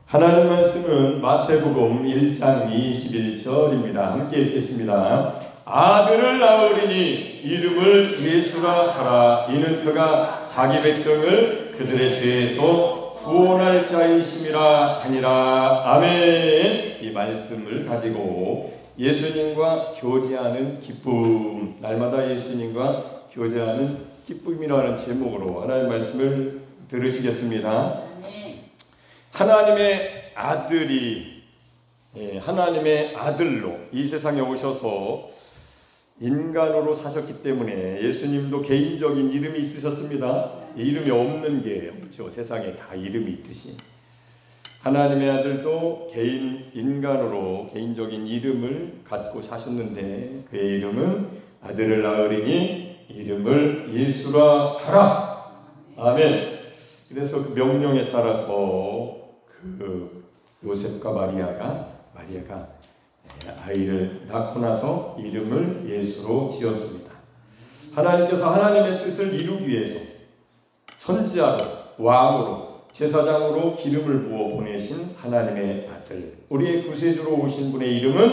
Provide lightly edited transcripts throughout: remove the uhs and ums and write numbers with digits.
하나님 말씀은 마태복음 1장 21절입니다. 함께 읽겠습니다. 아들을 낳으리니 이름을 예수라 하라. 이는 그가 자기 백성을 그들의 죄에서 구원할 자이심이라 하니라. 아멘. 이 말씀을 가지고 예수님과 교제하는 기쁨, 날마다 예수님과 교제하는 기쁨이라는 제목으로 하나님의 말씀을 들으시겠습니다. 하나님의 아들이 하나님의 아들로 이 세상에 오셔서 인간으로 사셨기 때문에 예수님도 개인적인 이름이 있으셨습니다. 이름이 없는 게 없죠. 세상에 다 이름이 있듯이 하나님의 아들도 인간으로 개인적인 이름을 갖고 사셨는데 그의 이름은 아들을 낳으리니 이름을 예수라 하라. 아멘. 그래서 그 명령에 따라서 요셉과 마리아가 아이를 낳고 나서 이름을 예수로 지었습니다. 하나님께서 하나님의 뜻을 이루기 위해서 선지자로, 왕으로, 제사장으로 기름을 부어 보내신 하나님의 아들, 우리의 구세주로 오신 분의 이름은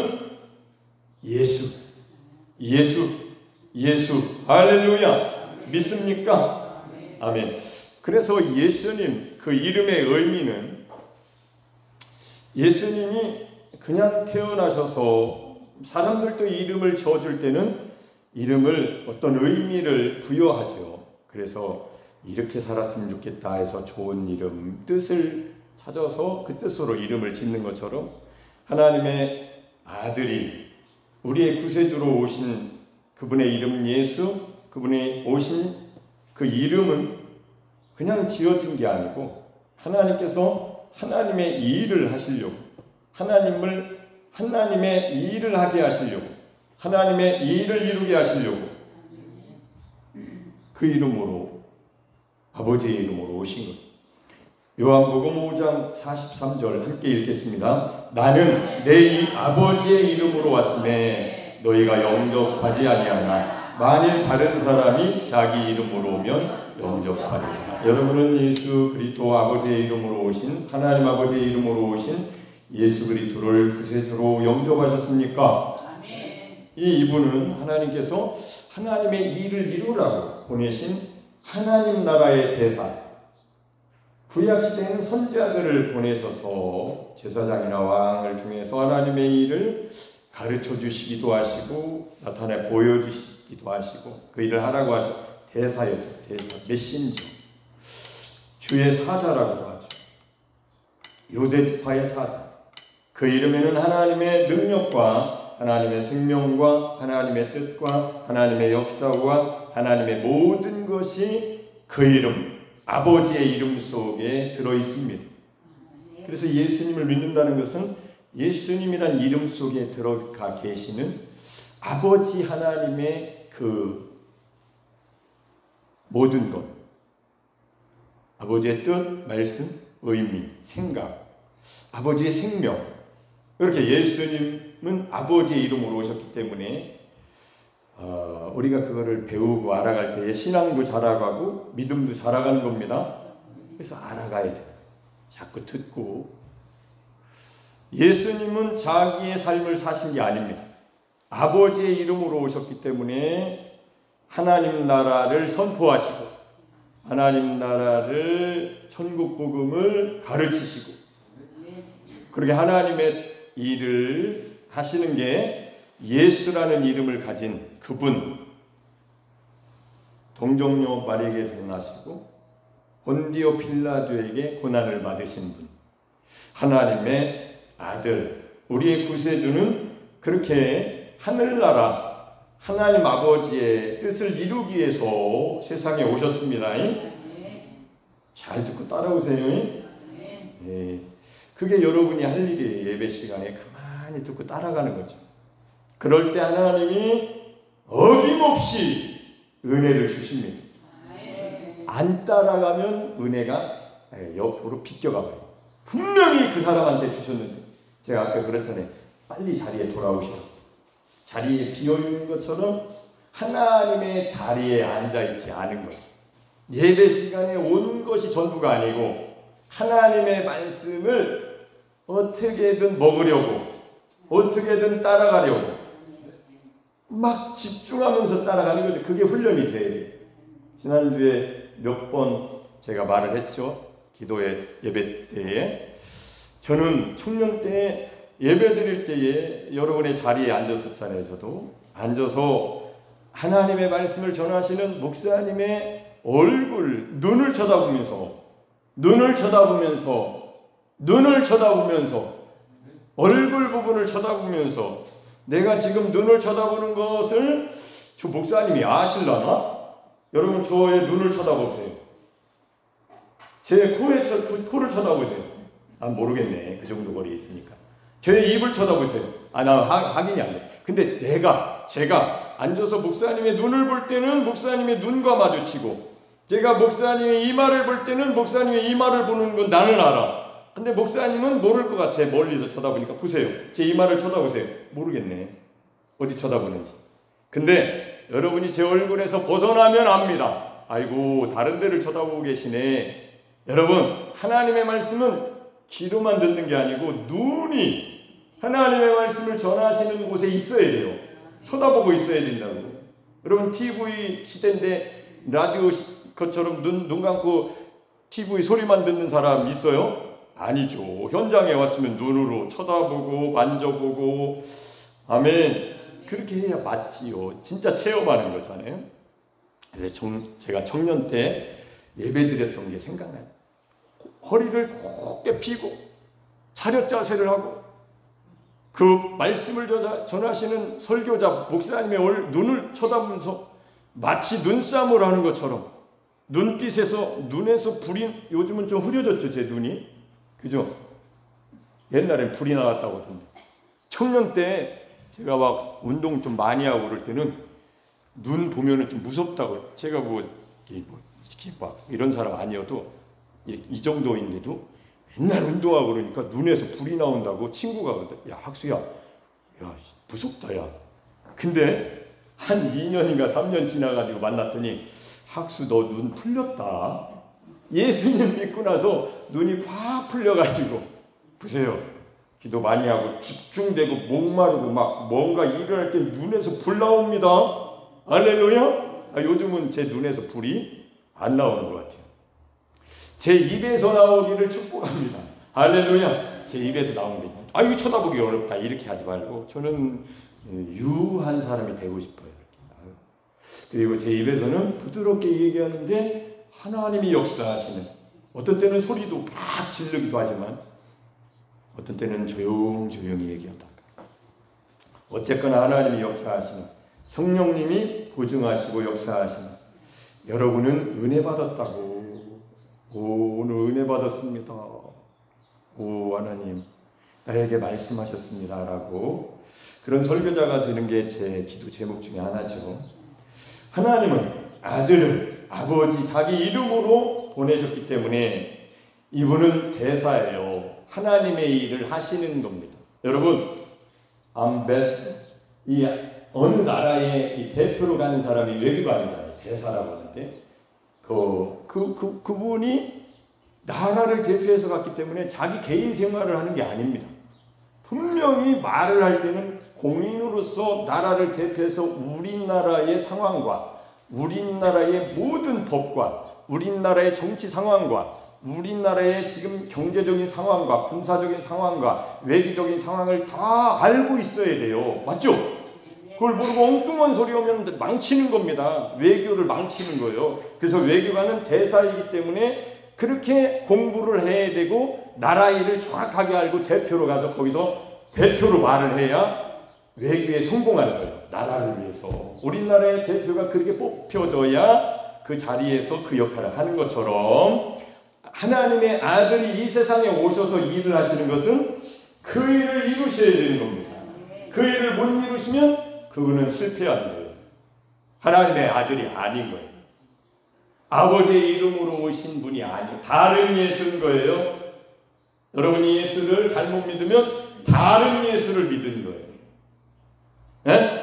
예수. 할렐루야. 믿습니까? 아멘. 그래서 예수님 그 이름의 의미는 예수님이 그냥 태어나셔서 사람들도 이름을 지어줄 때는 이름을 어떤 의미를 부여하죠. 그래서 이렇게 살았으면 좋겠다 해서 좋은 이름, 뜻을 찾아서 그 뜻으로 이름을 짓는 것처럼 하나님의 아들이 우리의 구세주로 오신 그분의 이름 예수, 그분이 오신 그 이름은 그냥 지어진 게 아니고 하나님께서 하나님의 일을 하시려고, 하나님의 일을 하게 하시려고, 하나님의 일을 이루게 하시려고 그 이름으로, 아버지의 이름으로 오신 것. 요한복음 5장 43절 함께 읽겠습니다. 나는 내 아버지의 이름으로 왔음에 너희가 영접하지 아니하나 만일 다른 사람이 자기 이름으로 오면 영접하리라. 여러분은 예수 그리스도 아버지의 이름으로 오신, 하나님 아버지의 이름으로 오신 예수 그리스도를 구세주로 영접하셨습니까? 이분은 하나님께서 하나님의 일을 이루라고 보내신 하나님 나라의 대사. 구약시대에는 선지자들을 보내셔서 제사장이나 왕을 통해서 하나님의 일을 가르쳐 주시기도 하시고 나타내 보여주시기도 하시고 그 일을 하라고 하셔. 대사였죠. 대사, 메신저, 주의 사자라고도 하죠. 유대지파의 사자. 그 이름에는 하나님의 능력과 하나님의 생명과 하나님의 뜻과 하나님의 역사와 하나님의 모든 것이 그 이름, 아버지의 이름 속에 들어있습니다. 그래서 예수님을 믿는다는 것은 예수님이란 이름 속에 들어가 계시는 아버지 하나님의 그 모든 것, 아버지의 뜻, 말씀, 의미, 생각, 아버지의 생명. 이렇게 예수님은 아버지의 이름으로 오셨기 때문에 우리가 그거를 배우고 알아갈 때에 신앙도 자라가고 믿음도 자라가는 겁니다. 그래서 알아가야 돼요. 자꾸 듣고. 예수님은 자기의 삶을 사신 게 아닙니다. 아버지의 이름으로 오셨기 때문에 하나님 나라를 선포하시고 하나님 나라를 천국 복음을 가르치시고 그렇게 하나님의 일을 하시는 게 예수라는 이름을 가진 그분, 동정녀 마리아에게 태어나시고 본디오 필라도에게 고난을 받으신 분, 하나님의 아들, 우리의 구세주는 그렇게 하늘나라 하나님 아버지의 뜻을 이루기 위해서 세상에 오셨습니다. 잘 듣고 따라오세요. 그게 여러분이 할 일이에요. 예배 시간에 가만히 듣고 따라가는 거죠. 그럴 때 하나님이 어김없이 은혜를 주십니다. 안 따라가면 은혜가 옆으로 비껴가봐요. 분명히 그 사람한테 주셨는데 제가 아까 그랬잖아요. 빨리 자리에 돌아오셔. 자리에 비어있는 것처럼 하나님의 자리에 앉아있지 않은 거죠. 예배 시간에 온 것이 전부가 아니고 하나님의 말씀을 어떻게든 먹으려고, 어떻게든 따라가려고 막 집중하면서 따라가는 거죠. 그게 훈련이 돼야 돼요. 지난주에 몇 번 제가 말을 했죠. 기도회 예배 때에 저는 청년 때 예배 드릴 때에 여러분의 자리에 앉았었잖아요. 저도 앉아서 하나님의 말씀을 전하시는 목사님의 얼굴, 눈을 쳐다보면서 얼굴 부분을 쳐다보면서 내가 지금 눈을 쳐다보는 것을 저 목사님이 아실라나? 여러분 저의 눈을 쳐다보세요. 제 코를 쳐다보세요. 난 모르겠네. 그 정도 거리에 있으니까. 제 입을 쳐다보세요. 나 확인이 안 돼. 근데 제가 앉아서 목사님의 눈을 볼 때는 목사님의 눈과 마주치고, 제가 목사님의 이마를 볼 때는 목사님의 이마를 보는 건 나는 알아. 근데 목사님은 모를 것 같아. 멀리서 쳐다보니까. 보세요. 제 이마를 쳐다보세요. 모르겠네. 어디 쳐다보는지. 근데 여러분이 제 얼굴에서 벗어나면 압니다. 아이고, 다른 데를 쳐다보고 계시네. 여러분, 하나님의 말씀은 귀로만 듣는 게 아니고 눈이 하나님의 말씀을 전하시는 곳에 있어야 돼요. 쳐다보고 있어야 된다고. 여러분, TV 시대인데 라디오 것처럼 눈 감고 TV 소리만 듣는 사람 있어요? 아니죠. 현장에 왔으면 눈으로 쳐다보고 만져보고, 아멘, 그렇게 해야 맞지요. 진짜 체험하는 거잖아요. 그래서 제가 청년 때 예배 드렸던 게 생각나요. 허리를 곧게 펴고 차렷 자세를 하고 그 말씀을 전하시는 설교자 목사님의 눈을 쳐다보면서 마치 눈싸움을 하는 것처럼 눈에서 불이, 요즘은 좀 흐려졌죠, 제 눈이. 그죠? 옛날엔 불이 나왔다고 하던데. 청년 때 제가 막 운동 좀 많이 하고 그럴 때는 눈 보면은 좀 무섭다고. 제가 이렇게 막 이런 사람 아니어도 이 정도인데도 맨날 운동하고 그러니까 눈에서 불이 나온다고 친구가 그러더라. 야, 학수야, 야, 무섭다, 야. 근데 한 2년인가 3년 지나가지고 만났더니, 학수, 너 눈 풀렸다. 예수님 믿고 나서 눈이 확 풀려가지고. 보세요. 기도 많이 하고 집중되고 목마르고 막 뭔가 일을 할 때 눈에서 불 나옵니다. 할렐루야. 요즘은 제 눈에서 불이 안 나오는 것 같아요. 제 입에서 나오기를 축복합니다. 할렐루야. 제 입에서 나오는데, 이거 쳐다보기 어렵다, 이렇게 하지 말고 저는 유한 사람이 되고 싶어요. 그리고 제 입에서는 부드럽게 얘기하는데 하나님이 역사하시는, 어떤 때는 소리도 막 지르기도 하지만 어떤 때는 조용조용히 얘기하다가, 어쨌거나 하나님이 역사하시는, 성령님이 보증하시고 역사하시는, 여러분은 은혜 받았다고. 오늘 은혜 받았습니다. 하나님 나에게 말씀하셨습니다 라고, 그런 설교자가 되는 게 제 기도 제목 중에 하나죠. 하나님은 아들을 아버지 자기 이름으로 보내셨기 때문에 이분은 대사예요. 하나님의 일을 하시는 겁니다. 여러분, 암베스터, 이 어느 나라의 이 대표로 가는 사람이 외교관이잖아요. 대사라고 하는데 그분이 나라를 대표해서 갔기 때문에 자기 개인 생활을 하는 게 아닙니다. 분명히 말을 할 때는 공인으로서 나라를 대표해서 우리나라의 상황과 우리나라의 모든 법과 우리나라의 정치 상황과 우리나라의 지금 경제적인 상황과 군사적인 상황과 외교적인 상황을 다 알고 있어야 돼요. 맞죠? 그걸 모르고 엉뚱한 소리 오면 망치는 겁니다. 외교를 망치는 거예요. 그래서 외교관은 대사이기 때문에 그렇게 공부를 해야 되고 나라 일을 정확하게 알고 대표로 가서 거기서 대표로 말을 해야 외교에 성공하는 거예요. 나라를 위해서. 우리나라의 대표가 그렇게 뽑혀져야 그 자리에서 그 역할을 하는 것처럼, 하나님의 아들이 이 세상에 오셔서 일을 하시는 것은 그 일을 이루셔야 되는 겁니다. 그 일을 못 이루시면 그분은 실패한 거예요. 하나님의 아들이 아닌 거예요. 아버지의 이름으로 오신 분이 아니에요. 다른 예수인 거예요. 여러분이 예수를 잘못 믿으면 다른 예수를 믿은 거예요. 네?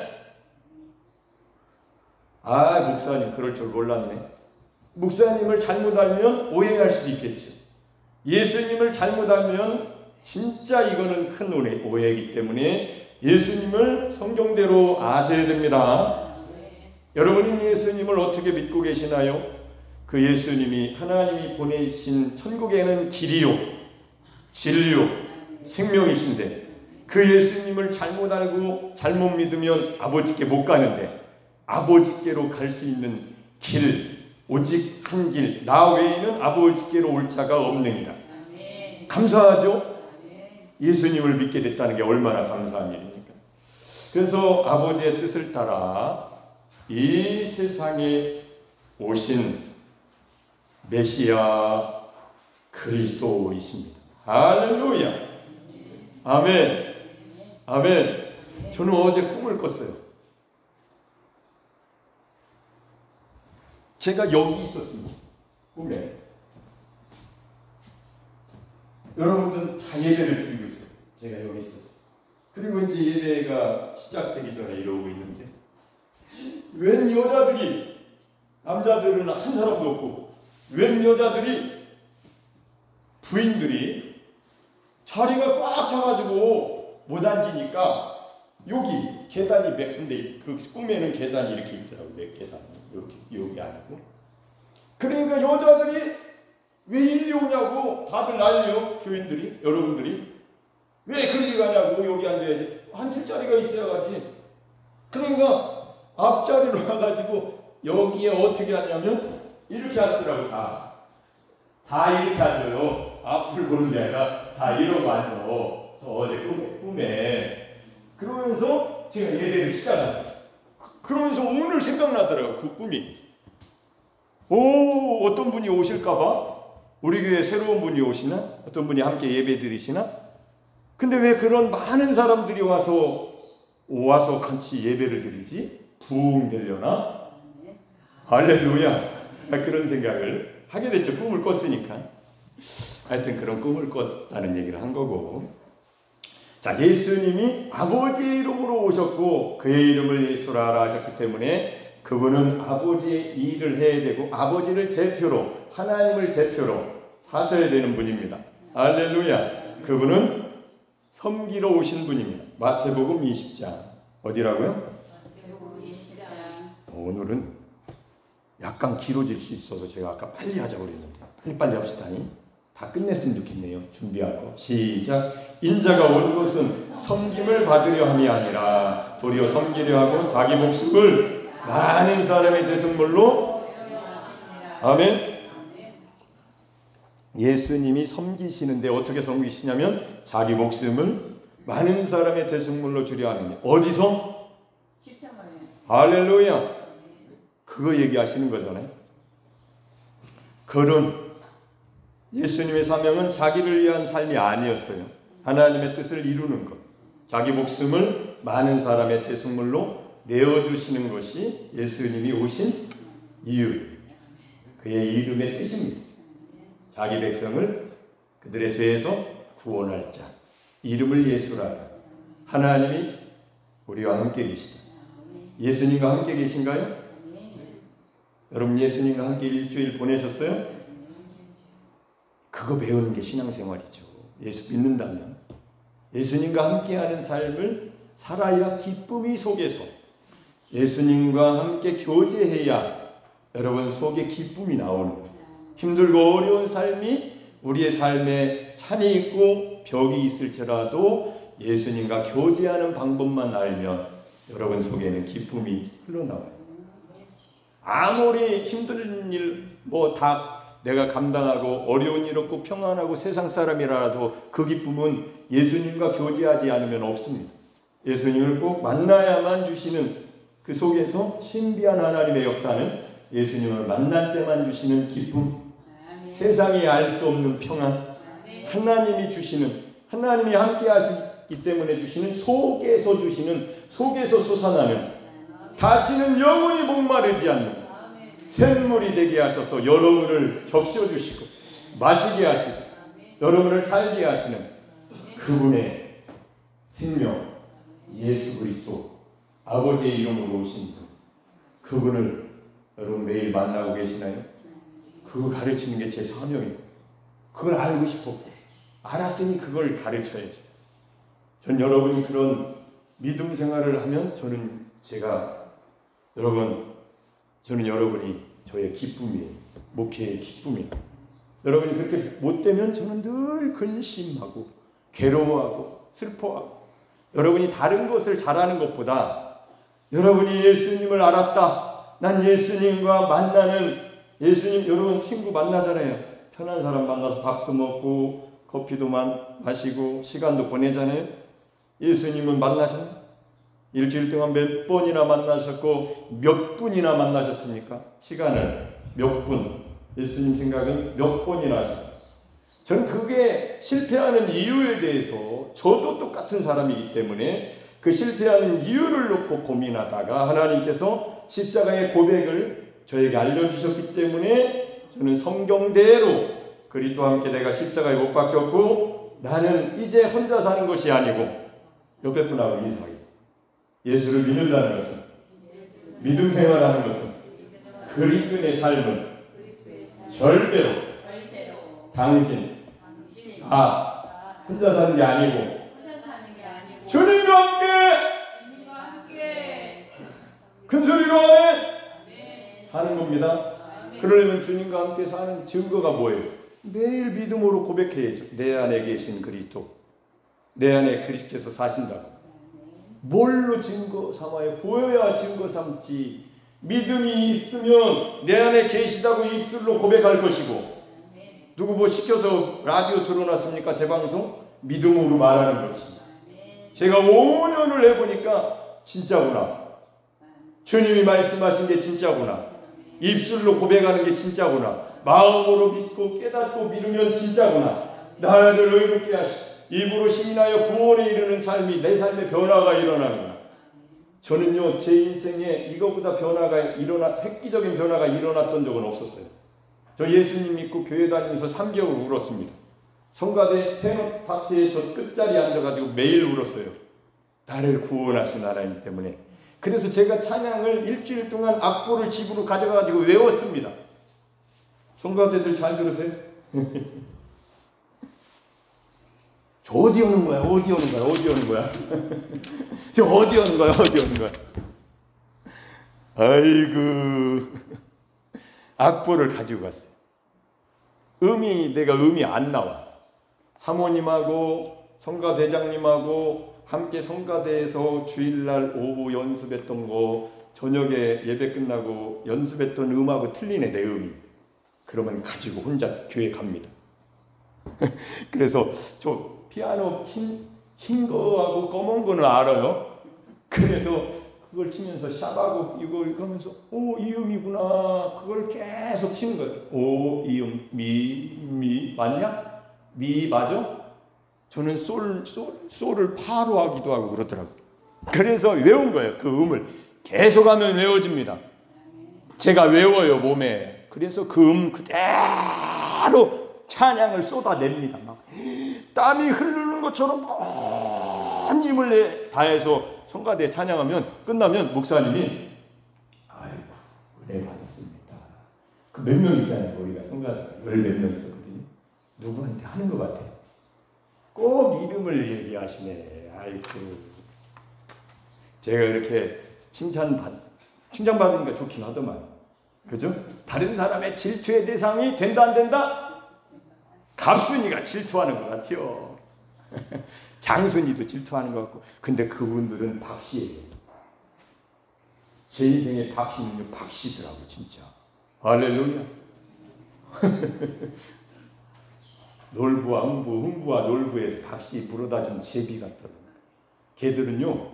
목사님 그럴 줄 몰랐네. 목사님을 잘못 알면 오해할 수도 있겠죠. 예수님을 잘못 알면 진짜 이거는 큰 오해이기 때문에 예수님을 성경대로 아셔야 됩니다. 여러분은 예수님을 어떻게 믿고 계시나요? 그 예수님이 하나님이 보내신 천국에는 길이요, 진리요, 생명이신데 그 예수님을 잘못 알고 잘못 믿으면 아버지께 못 가는데 아버지께로 갈 수 있는 길, 오직 한 길, 나 외에는 아버지께로 올 자가 없느니라. 감사하죠? 예수님을 믿게 됐다는 게 얼마나 감사한 일입니까? 그래서 아버지의 뜻을 따라 이 세상에 오신 메시아 그리스도이십니다. 할렐루야. 아멘. 아멘. 저는 어제 꿈을 꿨어요. 제가 여기 있었습니다. 꿈에. 여러분들은 다 예배를 드리고 있어요. 제가 여기 있었어요. 그리고 이제 예배가 시작되기 전에 이러고 있는데 웬 여자들이, 남자들은 한 사람도 없고 웬 여자들이, 부인들이 자리가 꽉 차가지고 못 앉으니까 여기 계단이 몇 군데, 그 꿈에는 계단이 이렇게 있더라고요. 몇 계단, 여기 아니고. 그러니까 여자들이 왜 이리 오냐고 다들 난리요. 교인들이, 여러분들이 왜 그리 가냐고. 여기 앉아야지, 앉을 자리가 있어야지. 그러니까 앞자리로 와가지고 여기에 어떻게 앉냐면 이렇게 앉더라고. 다 이렇게 앉아요. 앞을 보는 게 아니라 다 이러고 앉아. 저 어제 꿈에. 그러면서 제가 예배를 시작합니다. 그러면서 오늘 생각나더라고요. 그 꿈이. 어떤 분이 오실까봐? 우리 교회에 새로운 분이 오시나? 어떤 분이 함께 예배 드리시나? 근데 왜 그런 많은 사람들이 와서 같이 예배를 드리지? 부흥 되려나? 할렐루야. 그런 생각을 하게 됐죠. 꿈을 꿨으니까. 하여튼 그런 꿈을 꿨다는 얘기를 한 거고. 자, 예수님이 아버지의 이름으로 오셨고 그의 이름을 예수라 하셨기 때문에 그분은 아버지의 일을 해야 되고 아버지를 대표로, 하나님을 대표로 사셔야 되는 분입니다. 할렐루야. 그분은 섬기러 오신 분입니다. 마태복음 20장. 어디라고요? 마태복음 20장. 오늘은 약간 길어질 수 있어서 제가 아까 빨리 하자고 그랬는데 빨리 합시다. 다 끝냈으면 좋겠네요. 준비하고 시작. 인자가 온 것은 섬김을 받으려 함이 아니라 도리어 섬기려 하고 자기 목숨을 많은 사람의 대속물로. 아멘. 예수님이 섬기시는데 어떻게 섬기시냐면 자기 목숨을 많은 사람의 대속물로 주려 하느니. 어디서? 할렐루야. 그거 얘기하시는 거잖아요. 그런 예수님의 사명은 자기를 위한 삶이 아니었어요. 하나님의 뜻을 이루는 것. 자기 목숨을 많은 사람의 대속물로 내어주시는 것이 예수님이 오신 이유, 그의 이름의 뜻입니다. 자기 백성을 그들의 죄에서 구원할 자, 이름을 예수라 하라. 하나님이 우리와 함께 계시다. 예수님과 함께 계신가요? 여러분 예수님과 함께 일주일 보내셨어요? 그거 배우는 게 신앙생활이죠. 예수 믿는다면 예수님과 함께하는 삶을 살아야 기쁨이 속에서, 예수님과 함께 교제해야 여러분 속에 기쁨이 나오는 거예요. 힘들고 어려운 삶이 우리의 삶에 산이 있고 벽이 있을지라도 예수님과 교제하는 방법만 알면 여러분 속에는 기쁨이 흘러나와요. 아무리 힘든 일 다 내가 감당하고 어려운 일 없고 평안하고 세상 사람이라도 그 기쁨은 예수님과 교제하지 않으면 없습니다. 예수님을 꼭 만나야만 주시는, 그 속에서 신비한 하나님의 역사는 예수님을 만날 때만 주시는 기쁨, 세상이 알 수 없는 평안, 하나님이 주시는, 하나님이 함께 하시기 때문에 주시는, 속에서 솟아나는, 다시는 영원히 목마르지 않는 샘물이 되게 하셔서 여러분을 적셔주시고 마시게 하시고 여러분을 살게 하시는 그분의 생명, 예수 그리스도, 아버지의 이름으로 오신 분, 그분을 여러분 매일 만나고 계시나요? 그거 가르치는 게 제 사명이고 그걸 알고 싶었고 알았으니 그걸 가르쳐야죠. 전 여러분이 그런 믿음 생활을 하면 저는 여러분이 저의 기쁨이에요. 목회의 기쁨이에요. 여러분이 그렇게 못되면 저는 늘 근심하고 괴로워하고 슬퍼하고, 여러분이 다른 것을 잘하는 것보다 여러분이 예수님을 알았다, 난 예수님과 만나는, 예수님, 여러분 친구 만나잖아요. 편한 사람 만나서 밥도 먹고 커피도 마시고 시간도 보내잖아요. 예수님은 만나셨나요? 일주일 동안 몇 번이나 만나셨고 몇 분이나 만나셨습니까? 시간을 몇 분, 예수님 생각은 몇 번이나 하셨어요. 저는 그게 실패하는 이유에 대해서, 저도 똑같은 사람이기 때문에 그 실패하는 이유를 놓고 고민하다가 하나님께서 십자가의 고백을 저에게 알려주셨기 때문에 저는 성경대로 그리스도와 함께 내가 십자가에 못 박혔고 나는 이제 혼자 사는 것이 아니고, 옆에 분하고 인사하겠습니다. 예수를 믿는다는 것은, 믿음 생활하는 것은, 그리스도의 삶은 절대로 당신 혼자 사는 게 아니고 주님과 함께 큰 소리로 아멘 사는 겁니다. 그러려면 주님과 함께 사는 증거가 뭐예요? 매일 믿음으로 고백해야죠. 내 안에 계신 그리스도, 내 안에 그리스도께서 사신다고. 뭘로 증거 삼아요? 보여야 증거 삼지. 믿음이 있으면 내 안에 계시다고 입술로 고백할 것이고, 누구 뭐 시켜서 라디오 틀어놨습니까? 제 방송? 믿음으로 말하는 것이. 제가 5년을 해보니까 진짜구나. 주님이 말씀하신 게 진짜구나. 입술로 고백하는 게 진짜구나. 마음으로 믿고 깨닫고 믿으면 진짜구나. 나를 의롭게 하시고 입으로 시인하여 구원에 이르는 삶이, 내 삶의 변화가 일어나는. 저는요, 제 인생에 이거보다 획기적인 변화가 일어났던 적은 없었어요. 저 예수님 믿고 교회 다니면서 3개월 울었습니다. 성가대 테너 파티에 저 끝자리에 앉아가지고 매일 울었어요. 나를 구원하신 하나님 때문에. 그래서 제가 찬양을 일주일 동안 악보를 집으로 가져가지고 외웠습니다. 성가대들 잘 들으세요? 저 어디 오는 거야? 어디 오는 거야? 어디 오는 거야? 저 어디 오는 거야? 어디 오는 거야? 아이고, 악보를 가지고 갔어요. 내가 음이 안 나와. 사모님하고 성가대장님하고 함께 성가대에서 주일날 오후 연습했던 거, 저녁에 예배 끝나고 연습했던 음하고 틀리네, 내 음이. 그러면 가지고 혼자 교회 갑니다. 그래서 저 피아노 흰 거하고 검은 거는 알아요. 그래서 그걸 치면서 샵하고 이거 하면서 이 음이구나. 그걸 계속 치는 거예요. 이 음, 미 맞냐? 미 맞아? 저는 솔을 파로 하기도 하고 그러더라고요. 그래서 외운 거예요. 그 음을 계속하면 외워집니다. 제가 외워요, 몸에. 그래서 그 음 그대로 찬양을 쏟아냅니다. 막 땀이 흐르는 것처럼 온 힘을 다해서 성가대에 찬양하면 끝나면 목사님이 아이고 은혜 받았습니다. 그 몇 명 있잖아요. 거기가 성가대가 10몇 명 있었거든요. 누구한테 하는 것 같아. 꼭 이름을 얘기하시네. 아이고, 제가 이렇게 칭찬받으니까 좋긴 하더만. 그죠? 다른 사람의 질투의 대상이 된다 안 된다? 갑순이가 질투하는 것 같아요. 장순이도 질투하는 것 같고. 근데 그분들은 박씨예요. 제 인생의 박씨는요, 박씨더라고 진짜. 할렐루야. 놀부와 흥부와 놀부에서 박씨 부르다 준 제비 같더라고. 걔들은요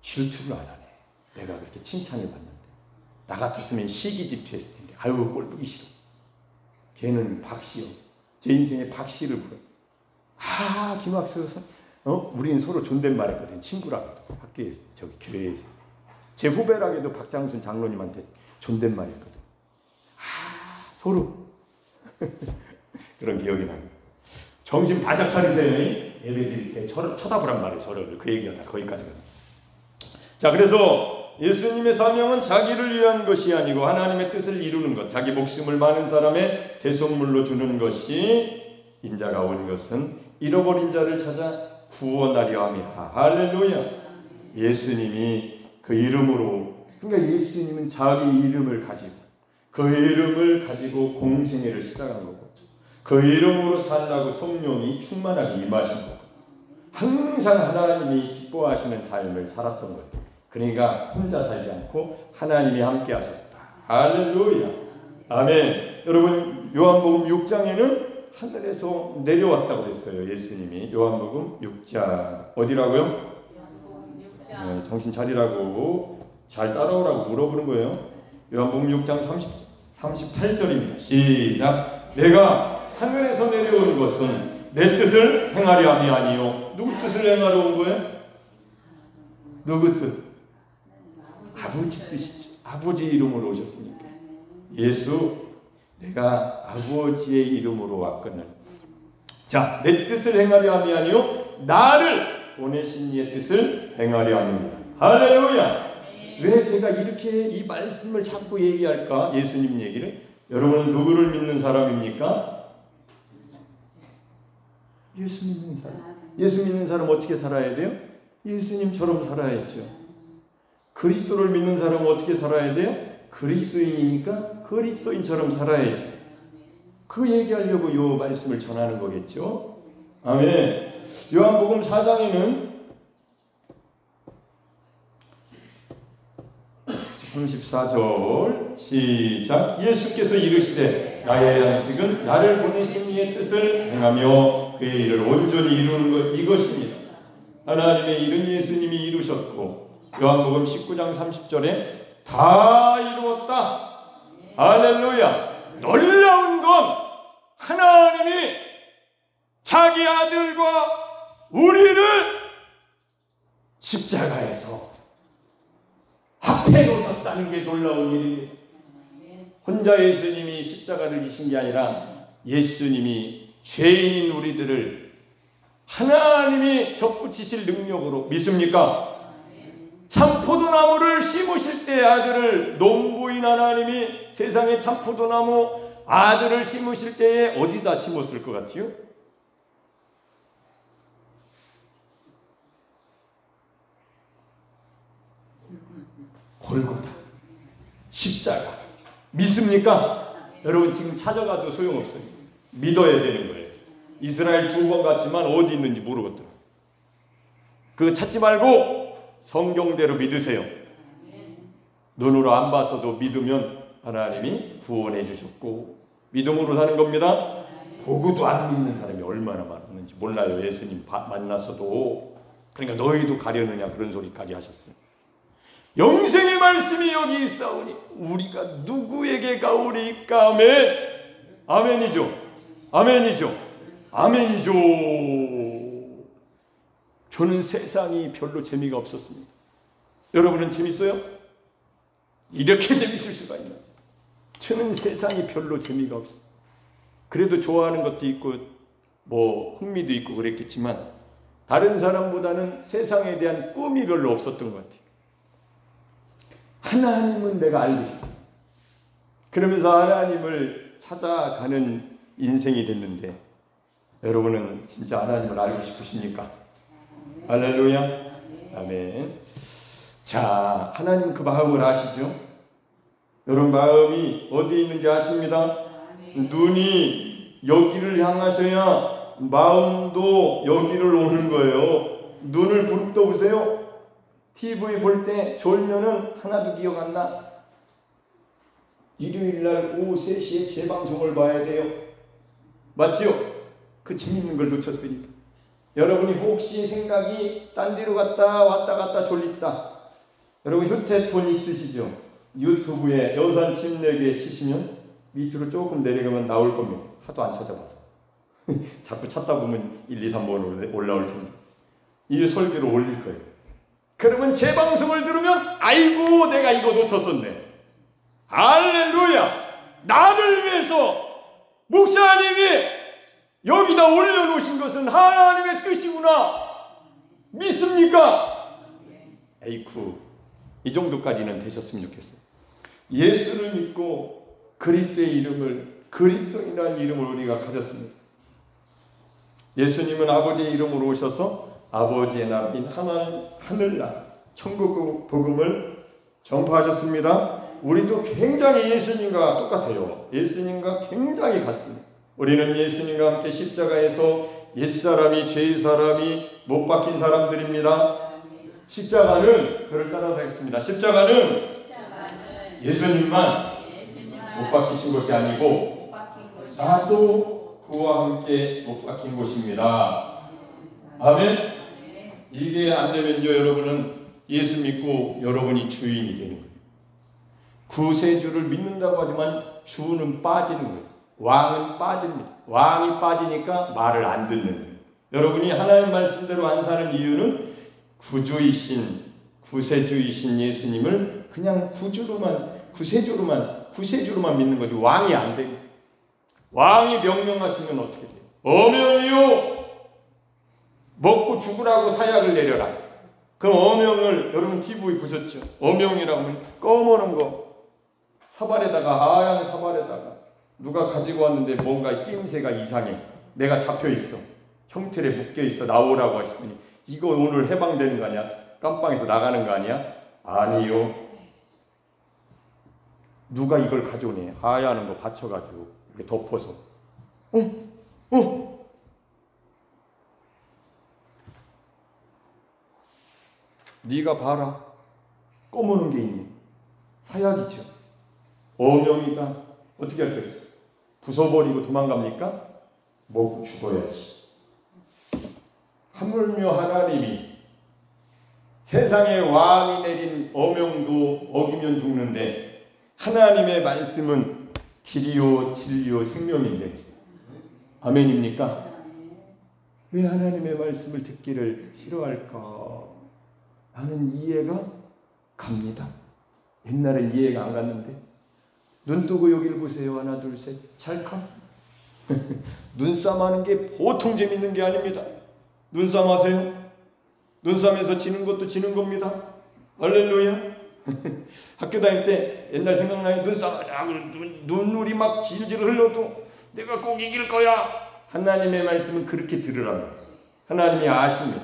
질투를 안 하네. 내가 그렇게 칭찬을 받는데. 나 같았으면 시기 질투했을 텐데. 아유 꼴보기 싫어. 걔는 박씨요. 제 인생에 박씨를 불러. 김학수 우리는 서로 존댓말했거든. 친구라고. 학교에서, 저기 교회에서. 제 후배라고도 박장순 장로님한테 존댓말했거든. 서로 그런 기억이 나요. 정신 바짝 차리세요. 예배드릴 때 쳐다보란 말이에요. 저를. 그 얘기가 다 거기까지 가요. 자, 그래서 예수님의 사명은 자기를 위한 것이 아니고 하나님의 뜻을 이루는 것, 자기 목숨을 많은 사람의 대속물로 주는 것이 인자가 온 것은 잃어버린 자를 찾아 구원하려 함이라. 할렐루야. 예수님이 그 이름으로, 그러니까 예수님은 자기 이름을 가지고 그 이름을 가지고 공생애를 시작한 거고, 그 이름으로 살라고 성령이 충만하게 임하신 거고, 항상 하나님이 기뻐하시는 삶을 살았던 거예요. 그러니까 혼자 살지 않고 하나님이 함께 하셨다. 할렐루야. 아멘. 여러분, 요한복음 6장에는 하늘에서 내려왔다고 그랬어요. 예수님이. 요한복음 6장 어디라고요? 네, 정신 차리라고, 잘 따라오라고 물어보는 거예요. 요한복음 6장 38절입니다. 시작. 내가 하늘에서 내려온 것은 내 뜻을 행하려 함이 아니요. 누구 뜻을 행하러 온 거예요? 누구 뜻? 아버지 뜻이죠. 아버지 이름으로 오셨으니까. 예수, 내가 아버지의 이름으로 왔거늘. 자, 내 뜻을 행하려 함이 아니요 나를 보내신 이의 뜻을 행하려 함이니라. 할렐루야. 왜 제가 이렇게 이 말씀을 자꾸 얘기할까? 예수님 얘기를. 여러분은 누구를 믿는 사람입니까? 예수 믿는 사람. 예수 믿는 사람 어떻게 살아야 돼요? 예수님처럼 살아야죠. 그리스도를 믿는 사람은 어떻게 살아야 돼요? 그리스도인이니까 그리스도인처럼 살아야죠. 그 얘기하려고 이 말씀을 전하는 거겠죠. 아멘. 요한복음 4장에는 34절 시작. 예수께서 이르시되 나의 양식은 나를 보내신 이의 뜻을 행하며 그의 일을 온전히 이루는 것, 이것입니다. 하나님의 일은 예수님이 이루셨고, 요한복음 19장 30절에 다 이루었다. 할렐루야. 놀라운 건 하나님이 자기 아들과 우리를 십자가에서 합해 놓으셨다는 게 놀라운 일입니다. 혼자 예수님이 십자가를 지신 게 아니라 예수님이 죄인인 우리들을 하나님이 접붙이실 능력으로, 믿습니까? 참포도나무를 심으실 때 아들을, 농부인 하나님이 세상에 참포도나무 아들을 심으실 때에 어디다 심었을 것 같아요? 골고다, 십자가. 믿습니까? 여러분, 지금 찾아가도 소용없어요. 믿어야 되는 거예요. 이스라엘 2번 갔지만 어디 있는지 모르겠더라. 그거 찾지 말고 성경대로 믿으세요. 눈으로 안 봐서도 믿으면 하나님이 구원해 주셨고, 믿음으로 사는 겁니다. 보고도 안 믿는 사람이 얼마나 많았는지 몰라요. 예수님 만났어도. 그러니까 너희도 가려느냐 그런 소리까지 하셨어요. 영생의 말씀이 여기 있사오니 우리가 누구에게 가오리까? 아멘. 아멘이죠. 아멘이죠. 아멘이죠. 저는 세상이 별로 재미가 없었습니다. 여러분은 재밌어요? 이렇게 재밌을 수가 있나? 저는 세상이 별로 재미가 없어요. 그래도 좋아하는 것도 있고 뭐 흥미도 있고 그랬겠지만 다른 사람보다는 세상에 대한 꿈이 별로 없었던 것 같아요. 하나님은 내가 알고 싶다. 그러면서 하나님을 찾아가는 인생이 됐는데, 여러분은 진짜 하나님을 알고 싶으십니까? 할렐루야. 아멘. 자, 하나님 그 마음을 아시죠? 여러분 마음이 어디에 있는지 아십니다. 눈이 여기를 향하셔야 마음도 여기를 오는 거예요. 눈을 부릅떠 보세요. TV 볼 때 졸면은 하나도 기억 안 나. 일요일날 오후 3시에 재방송을 봐야 돼요. 맞죠? 그 재밌는 걸 놓쳤으니까. 여러분이 혹시 생각이 딴 데로 왔다 갔다 졸립다. 여러분 휴대폰 있으시죠? 유튜브에 여산 침례교회 치시면 밑으로 조금 내려가면 나올 겁니다. 하도 안 찾아봐서. 자꾸 찾다 보면 1, 2, 3번 올라올 텐데. 이 설교를 올릴 거예요. 그러면 재방송을 들으면 아이고 내가 이거 놓쳤었네. 할렐루야. 나를 위해서 목사님이 여기다 올려놓으신 것은 하나님의 뜻이구나. 믿습니까? 에이쿠, 이 정도까지는 되셨으면 좋겠어요. 예수를 믿고 그리스도의 이름을, 그리스도인이라는 이름을 우리가 가졌습니다. 예수님은 아버지의 이름으로 오셔서 아버지의 나라인 하늘나라 천국 복음을 전파하셨습니다. 우리도 굉장히 예수님과 똑같아요. 예수님과 굉장히 같습니다. 우리는 예수님과 함께 십자가에서 옛사람이 죄사람이 못 박힌 사람들입니다. 십자가는 그를 따라가겠습니다. 십자가는 예수님만 못 박히신 것이 아니고 나도 그와 함께 못 박힌 것입니다. 아멘. 이게 안 되면요, 여러분은 예수 믿고 여러분이 주인이 되는 거예요. 구세주를 믿는다고 하지만 주는 빠지는 거예요. 왕은 빠집니다. 왕이 빠지니까 말을 안 듣는 거예요. 여러분이 하나님 말씀대로 안 사는 이유는 구주이신 구세주이신 예수님을 그냥 구세주로만 믿는 거죠. 왕이 안 돼요. 왕이 명령하시면 어떻게 돼요? 어명이요, 먹고 죽으라고 사약을 내려라. 그 어명을 여러분 TV에 보셨죠? 어명이라고 하면 검은 거 사발에다가, 하얀 사발에다가 누가 가지고 왔는데 뭔가 낌새가 이상해. 내가 잡혀 있어. 형틀에 묶여 있어. 나오라고 하시더니 이거 오늘 해방되는 거 아니야? 깜빵에서 나가는 거 아니야? 아니요. 누가 이걸 가져오네. 하얀 거 받쳐가지고 이렇게 덮어서. 네가 봐라. 검은 게 있네. 사약이죠. 어명이다. 어떻게 할 거예요? 부숴버리고 도망갑니까? 먹고 죽어야지. 하물며 하나님이 세상에 왕이 내린 어명도 어기면 죽는데 하나님의 말씀은 길이요 진리요 생명인데 아멘입니까? 왜 하나님의 말씀을 듣기를 싫어할까 하는 이해가 갑니다. 옛날엔 이해가 안 갔는데 눈 뜨고 여기를 보세요. 하나 둘 셋 찰칵. 눈싸움 하는 게 보통 재밌는 게 아닙니다. 눈싸움 하세요. 눈싸움에서 지는 것도 지는 겁니다. 할렐루야. 학교 다닐 때 옛날 생각나요. 눈싸움 하자. 눈물이 막 질질 흘러도 내가 꼭 이길 거야. 하나님의 말씀은 그렇게 들으라는 거예요. 하나님이 아십니다.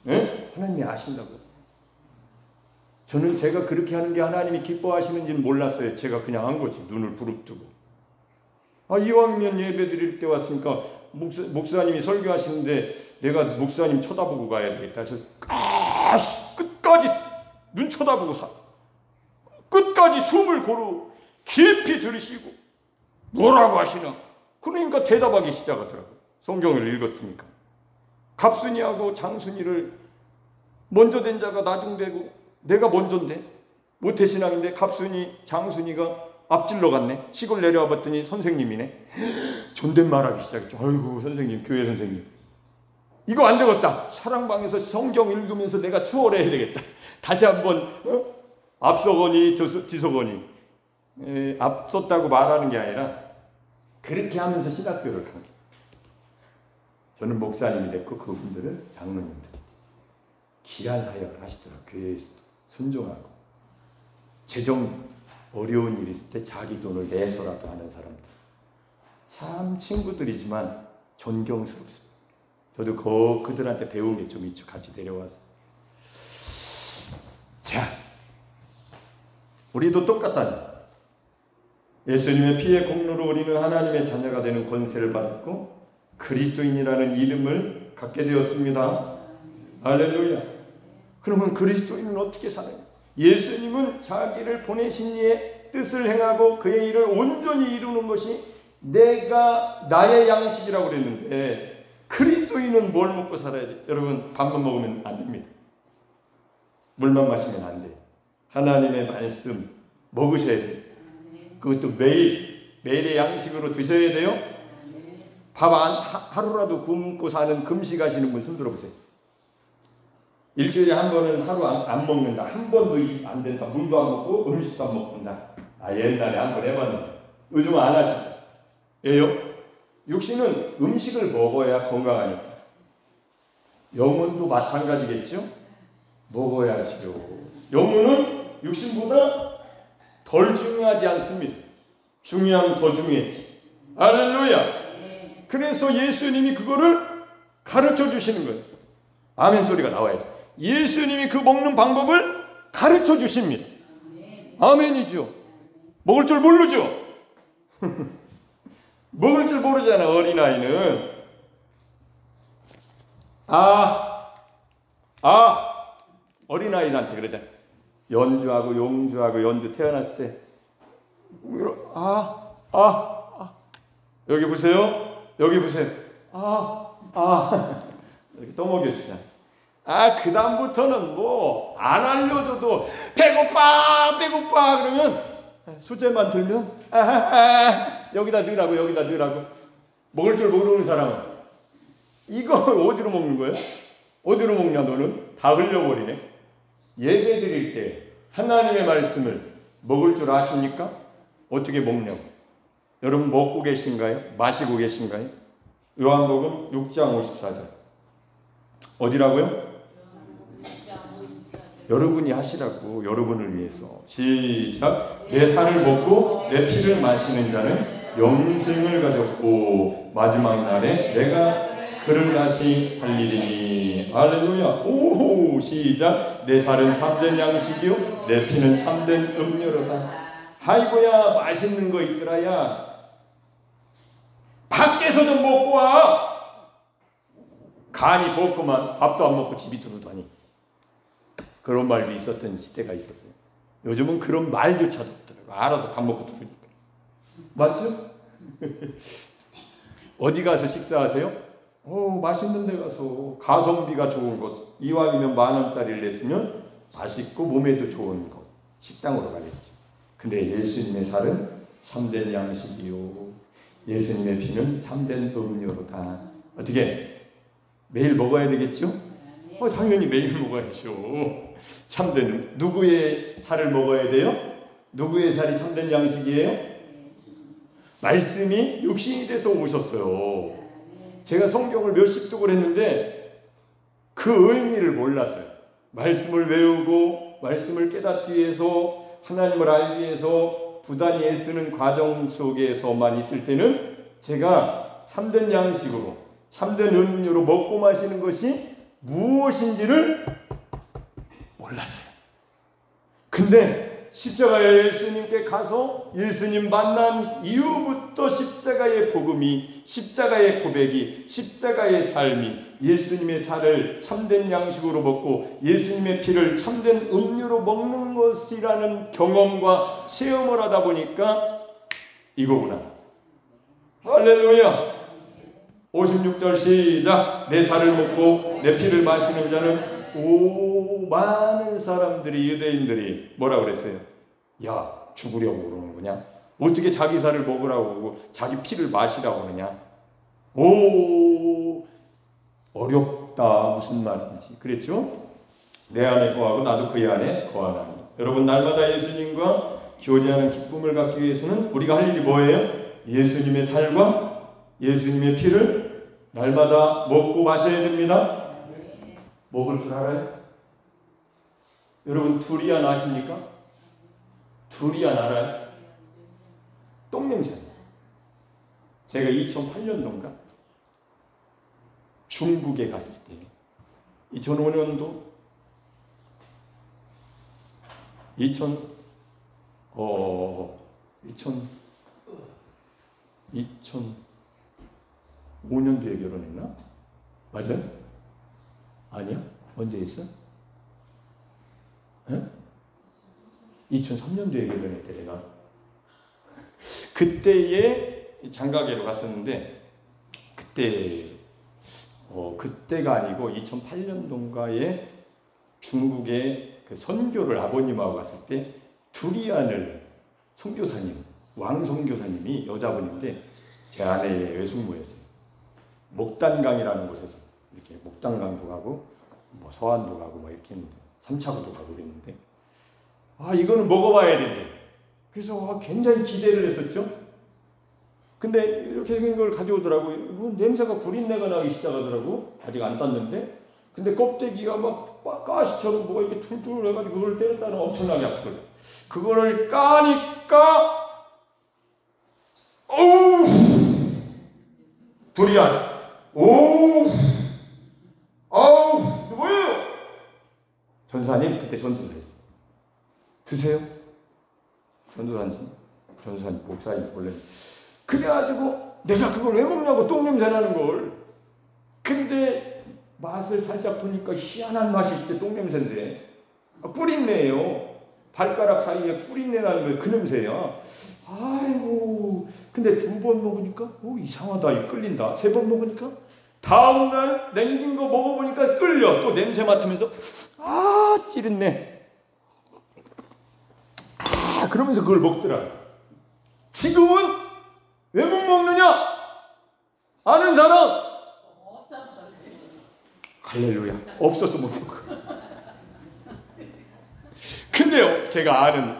네? 하나님이 아신다고. 저는 제가 그렇게 하는 게 하나님이 기뻐하시는지는 몰랐어요. 제가 그냥 한 거지. 눈을 부릅뜨고. 이왕이면 예배 드릴 때 왔으니까 목사님이 설교하시는데 내가 목사님 쳐다보고 가야 되겠다 해서 끝까지 눈 쳐다보고 끝까지 숨을 고루 깊이 들으시고 뭐라고 하시나. 그러니까 대답하기 시작하더라고요. 성경을 읽었으니까. 갑순이하고 장순이를 먼저 된 자가 나중되고 내가 먼저인데 모태신앙인데 갑순이 장순이가 앞질러 갔네. 시골 내려와 봤더니 선생님이네. 존댓말하기 시작했죠. 아이고 선생님, 교회 선생님, 이거 안 되겠다. 사랑방에서 성경 읽으면서 내가 추월해야 되겠다. 다시 한번 앞서거니 뒤서거니. 앞섰다고 말하는 게 아니라 그렇게 하면서 신학교를 간 거예요. 저는 목사님이 됐고 그분들은 장로님들. 귀한 사역을 하시더라고요. 교회에서도 순종하고 재정 어려운 일이 있을 때 자기 돈을 내서라도 하는 사람들. 참 친구들이지만 존경스럽습니다. 저도 그들한테 배운 게 좀 있죠. 같이 내려와서. 자, 우리도 똑같아요. 예수님의 피의 공로로 우리는 하나님의 자녀가 되는 권세를 받았고 그리스도인이라는 이름을 갖게 되었습니다. 할렐루야. 그러면 그리스도인은 어떻게 사느냐? 예수님은 자기를 보내신 이의 뜻을 행하고 그의 일을 온전히 이루는 것이 나의 양식이라고 그랬는데 그리스도인은 뭘 먹고 살아야 돼? 여러분, 밥만 먹으면 안 됩니다. 물만 마시면 안 돼요. 하나님의 말씀 먹으셔야 돼요. 그것도 매일의 양식으로 드셔야 돼요. 밥 하루라도 굶고 사는 금식하시는 분 손 들어보세요. 일주일에 한 번은 하루 안 먹는다. 한 번도 안 된다. 물도 안 먹고 음식도 안 먹는다. 옛날에 한 번 해봤는데 요즘은 안 하시죠. 왜요? 육신은 음식을 먹어야 건강하니까. 영혼도 마찬가지겠죠? 먹어야지요. 영혼은 육신보다 덜 중요하지 않습니다. 중요하면 더 중요했지. 할렐루야. 그래서 예수님이 그거를 가르쳐 주시는 거예요. 아멘 소리가 나와야죠. 예수님이 그 먹는 방법을 가르쳐 주십니다. 아멘이죠. 먹을 줄 모르죠. 먹을 줄 모르잖아, 어린아이는. 어린아이한테 그러잖아. 연주하고 용주하고 연주 태어났을 때 여기 보세요. 여기 보세요. 이렇게 떠먹여주잖아. 그 다음부터는 뭐 안 알려줘도 배고파 그러면 수제만 들면 여기다 넣으라고. 먹을 줄 모르는 사람은 이거 어디로 먹는 거예요? 어디로 먹냐 너는? 다 흘려버리네. 예배 드릴 때 하나님의 말씀을 먹을 줄 아십니까? 어떻게 먹냐고. 여러분 먹고 계신가요? 마시고 계신가요? 요한복음 6장 54절 어디라고요? 여러분이 하시라고. 여러분을 위해서. 시작. 내 살을 먹고 내 피를 마시는 자는 영생을 가졌고 마지막 날에 내가 그를 다시 살리리니. 할렐루야. 오, 시작. 내 살은 참된 양식이요 내 피는 참된 음료로다. 아이고야, 맛있는 거 있더라야. 밖에서 좀 먹고 와. 간이 부었구만. 밥도 안 먹고 집이 들어오다니. 그런 말도 있었던 시대가 있었어요. 요즘은 그런 말조차도 없더라고요. 알아서 밥 먹고 들어오니까. 맞죠? 어디 가서 식사하세요? 맛있는 데 가서 가성비가 좋은 곳, 이왕이면 10,000원짜리를 냈으면 맛있고 몸에도 좋은 곳, 식당으로 가겠죠. 근데 예수님의 살은 참된 양식이요 예수님의 피는 참된 음료로다. 어떻게? 매일 먹어야 되겠죠? 당연히 매일 먹어야죠. 참된 누구의 살을 먹어야 돼요? 누구의 살이 참된 양식이에요? 말씀이 육신이 돼서 오셨어요. 제가 성경을 몇십 독을 했는데 그 의미를 몰랐어요. 말씀을 외우고 말씀을 깨닫기 위해서, 하나님을 알기 위해서 부단히 애쓰는 과정 속에서만 있을 때는 제가 참된 양식으로, 참된 음료로 먹고 마시는 것이 무엇인지를 몰랐어요. 근데 십자가에 예수님께 가서 예수님 만난 이후부터 십자가의 복음이, 십자가의 고백이, 십자가의 삶이 예수님의 살을 참된 양식으로 먹고 예수님의 피를 참된 음료로 먹는 것이라는 경험과 체험을 하다 보니까 이거구나. 할렐루야. 56절 시작. 내 살을 먹고 내 피를 마시는 자는 많은 사람들이, 유대인들이 뭐라 그랬어요? 야, 죽으려고 그러는 거냐? 어떻게 자기 살을 먹으라고 그러고 자기 피를 마시라고 그러냐? 어렵다. 무슨 말인지. 그랬죠? 내 안에 거하고 나도 그의 안에 거하나니. 여러분, 날마다 예수님과 교제하는 기쁨을 갖기 위해서는 우리가 할 일이 뭐예요? 예수님의 살과 예수님의 피를 날마다 먹고 마셔야 됩니다. 먹을 줄 알아요? 여러분, 두리안 아십니까? 두리안 알아요? 똥냄새. 제가 2008년도인가 중국에 갔을 때, 2005년도 2005년도에 결혼했나? 맞아요? 아니야? 언제 했어? 2003년도에 결혼했대 내가. 그때에 장가계로 갔었는데 그때가 아니고 2008년도인가에 중국에 그 선교를 아버님하고 갔을 때 두리안을 선교사님, 왕 선교사님이 여자분인데 제 아내의 외숙모였어요. 목단강이라는 곳에서 이렇게 목단강도 가고 뭐 서안도 가고 막 이렇게 했는데 3차구도 가고 그랬는데 이거는 먹어봐야 된대. 그래서 굉장히 기대를 했었죠. 근데 이렇게 생긴 걸 가져오더라고요. 냄새가 구린내가 나기 시작하더라고. 아직 안 땄는데. 근데 껍데기가 막 가시처럼 뭐가 이렇게 툴툴 해가지고 그걸 때렸다는 엄청나게 아프거든요. 그거를 까니까 두리안. 오, 아우, 이거 뭐예요? 전사님 그때 전수를 했어. 드세요. 전도사님 목사님 원래. 그래가지고 내가 그걸 왜 먹냐고, 똥냄새 나는 걸. 근데 맛을 살짝 보니까 희한한 맛이 있대. 똥냄새인데 뿌린내예요. 발가락 사이에 뿌린내 나는 거예요. 그 냄새야. 아이고, 근데 2번 먹으니까 이상하다, 끌린다. 3번 먹으니까 다음날 냉긴 거 먹어보니까 끌려. 또 냄새 맡으면서 찌른내. 그러면서 그걸 먹더라. 지금은 왜 못 먹느냐? 아는 사람? 할렐루야. 없어서 못 먹어. 근데요, 제가 아는,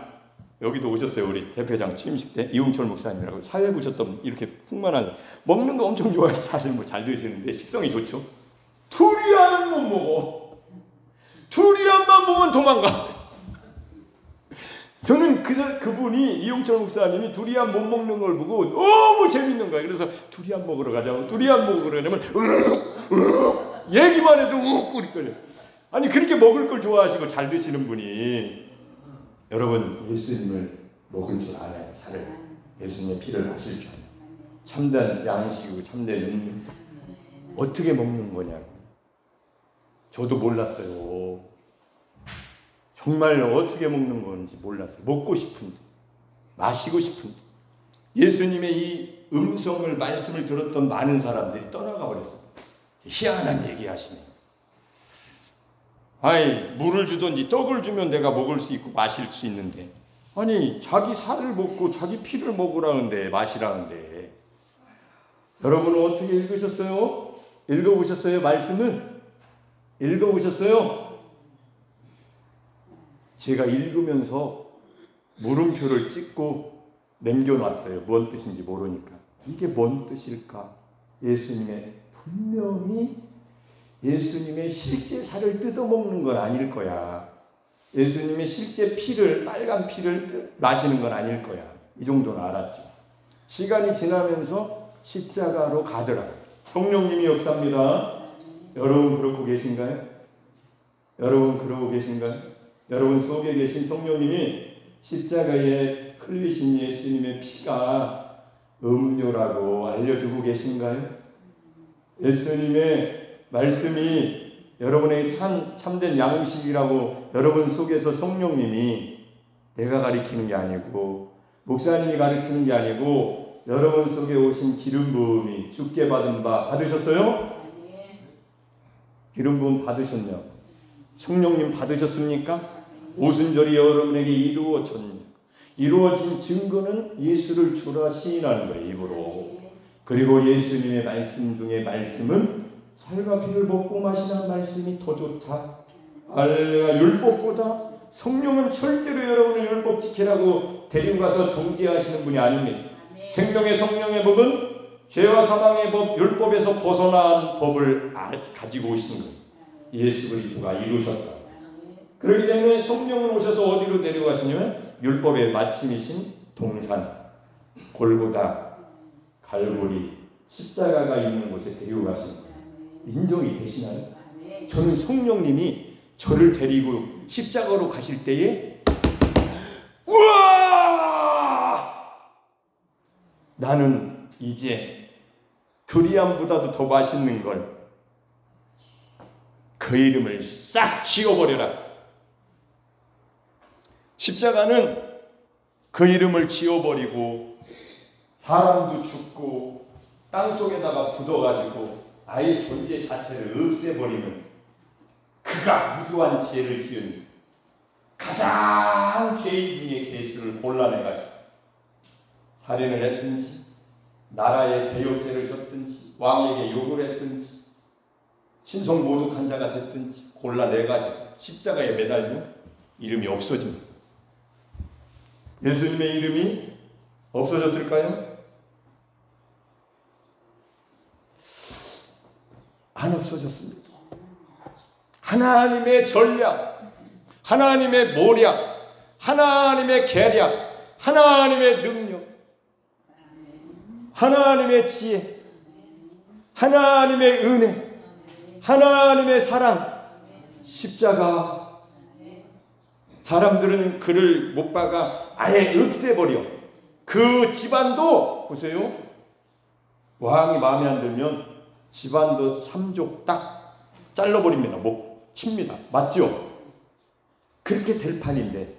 여기도 오셨어요. 우리 대표장 취임식 때 이웅철 목사님이라고 사회 보셨던, 이렇게 풍만한, 먹는 거 엄청 좋아해서 사실 뭐 잘 드시는데 식성이 좋죠. 두리안은 못 먹어. 두리안만 보면 도망가. 저는 그분이, 이용철 목사님이 두리안 못 먹는 걸 보고 너무 재밌는 거예요. 그래서 두리안 먹으러 가자고, 두리안 먹으러 가냐면 얘기만 해도 우꾸리거려. 아니, 그렇게 먹을 걸 좋아하시고 잘 드시는 분이, 여러분, 예수님을 먹을 줄 알아요. 살을, 예수님의 피를 마실 줄 알아요. 참된 양식이고 참된 음식. 어떻게 먹는 거냐고. 저도 몰랐어요. 정말 어떻게 먹는 건지 몰랐어요. 먹고 싶은데, 마시고 싶은데. 예수님의 이 음성을, 말씀을 들었던 많은 사람들이 떠나가 버렸어요. 희한한 얘기 하시네. 아니, 물을 주든지 떡을 주면 내가 먹을 수 있고 마실 수 있는데, 아니, 자기 살을 먹고 자기 피를 먹으라는데, 마시라는데. 여러분은 어떻게 읽으셨어요? 읽어보셨어요? 말씀은? 읽어보셨어요? 제가 읽으면서 물음표를 찍고 남겨놨어요. 뭔 뜻인지 모르니까. 이게 뭔 뜻일까? 예수님의, 분명히 예수님의 실제 살을 뜯어먹는 건 아닐 거야. 예수님의 실제 피를, 빨간 피를 마시는 건 아닐 거야. 이 정도는 알았죠. 시간이 지나면서 십자가로 가더라. 성령님이 역사합니다. 여러분 그러고 계신가요? 여러분 그러고 계신가요? 여러분 속에 계신 성령님이 십자가에 흘리신 예수님의 피가 음료라고 알려주고 계신가요? 예수님의 말씀이 여러분에게 참된 양식이라고 여러분 속에서 성령님이, 내가 가르치는 게 아니고 목사님이 가르치는 게 아니고 여러분 속에 오신 기름 부음이, 주께 받은 바 받으셨어요? 기름 부음 받으셨냐? 성령님 받으셨습니까? 오순절이 여러분에게 이루어졌냐? 이루어진 증거는 예수를 주라 시인하는 거예요, 입으로. 그리고 예수님의 말씀 중에 말씀은 살과 피를 먹고 마시는 말씀이 더 좋다. 할렐루야. 율법보다 성령은 절대로 여러분을 율법 지키라고 데리고 가서 정죄하시는 분이 아닙니다. 생명의 성령의 법은 죄와 사망의 법, 율법에서 벗어난 법을 가지고 오신 거예요. 예수 그리스도가 이루셨다. 그렇기 때문에 성령은 오셔서 어디로 데려가시냐면 율법의 마침이신 동산, 골고다, 갈보리, 십자가가 있는 곳에 데리고 가신 거예요. 인정이 되시나요? 저는 성령님이 저를 데리고 십자가로 가실 때에, 우와! 나는 이제 두리안보다도 더 맛있는 걸, 그 이름을 싹 지워버려라. 십자가는 그 이름을 지워버리고 사람도 죽고 땅속에다가 묻어가지고 아예 존재 자체를 없애버리는, 그가 무도한 죄를 지은 가장 죄인 중에 죄수를 골라내가지고 살인을 했든지 나라의 대역죄를 졌든지 왕에게 욕을 했든지 신성 모독한 자가 됐든지 골라내가지고 십자가에 매달리면 이름이 없어집니다. 예수님의 이름이 없어졌을까요? 안 없어졌습니다. 하나님의 전략, 하나님의 모략, 하나님의 계략, 하나님의 능력, 하나님의 지혜, 하나님의 은혜, 하나님의 사랑, 십자가. 사람들은 그를 못 박아 아예 없애버려. 그 집안도 보세요. 왕이 마음에 안 들면 집안도 3족 딱 잘라버립니다. 목 칩니다. 맞죠? 그렇게 될 판인데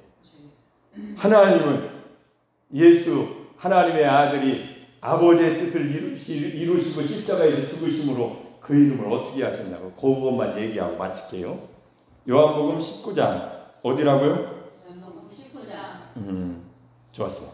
하나님은 예수 하나님의 아들이 아버지의 뜻을 이루시고 십자가에서 죽으심으로 그 이름을 어떻게 하셨냐고 그것만 얘기하고 마칠게요. 요한복음 19장 어디라고요? 요한복음 19장. 좋았어.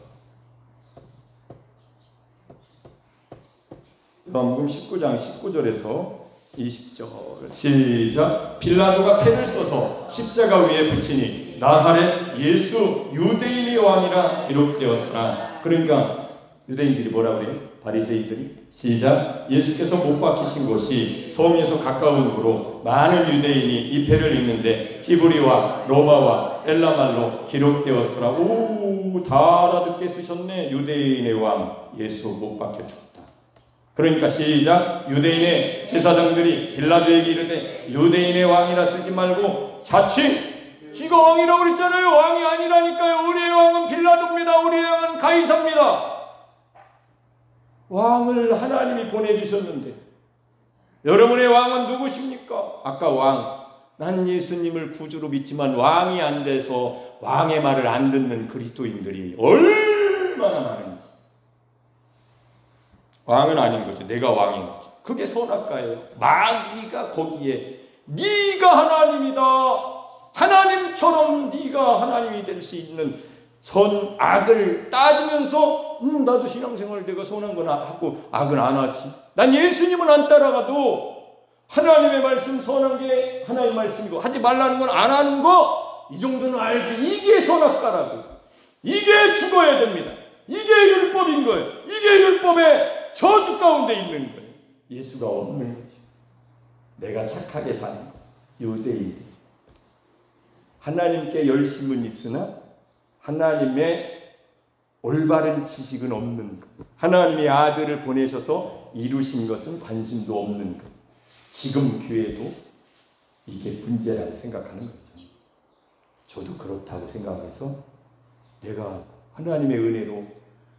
요한복음 19장 19절에서 20절 시작. 빌라도가 패를 써서 십자가 위에 붙이니 나사렛 예수 유대인의 왕이라 기록되었더라. 그러니까 유대인들이 뭐라 그래요? 바리새인들이. 시작. 예수께서 못 박히신 곳이 성에서 가까운 곳으로 많은 유대인이 이 패를 읽는데 히브리와 로마와 엘라말로 기록되었더라. 오, 다 알아듣게 쓰셨네. 유대인의 왕 예수 못 박혀 죽다. 그러니까 시작. 유대인의 제사장들이 빌라도에게 이르되 유대인의 왕이라 쓰지 말고 자칭 지가 왕이라고 그랬잖아요. 왕이 아니라니까요. 우리의 왕은 빌라도입니다. 우리의 왕은 가이사입니다. 왕을 하나님이 보내주셨는데 여러분의 왕은 누구십니까? 아까 왕, 난 예수님을 구주로 믿지만 왕이 안 돼서 왕의 말을 안 듣는 그리스도인들이 얼마나 많은지. 왕은 아닌 거죠. 내가 왕인 거죠. 그게 선악과예요. 마귀가 거기에 네가 하나님이다, 하나님처럼 네가 하나님이 될 수 있는 선악을 따지면서 나도 신앙생활 내가 선한 건 하고 악은 안 하지. 난 예수님은 안 따라가도 하나님의 말씀 선한 게 하나님의 말씀이고 하지 말라는 건 안 하는 거, 이 정도는 알지. 이게 선악과라고. 이게 죽어야 됩니다. 이게 율법인 거예요. 이게 율법의 저주 가운데 있는 거예요. 예수가 없는 거죠. 내가 착하게 사는 거. 유대인들 하나님께 열심은 있으나 하나님의 올바른 지식은 없는 것. 하나님의 아들을 보내셔서 이루신 것은 관심도 없는 것. 지금 교회도 이게 문제라고 생각하는 거죠. 저도 그렇다고 생각해서 내가 하나님의 은혜로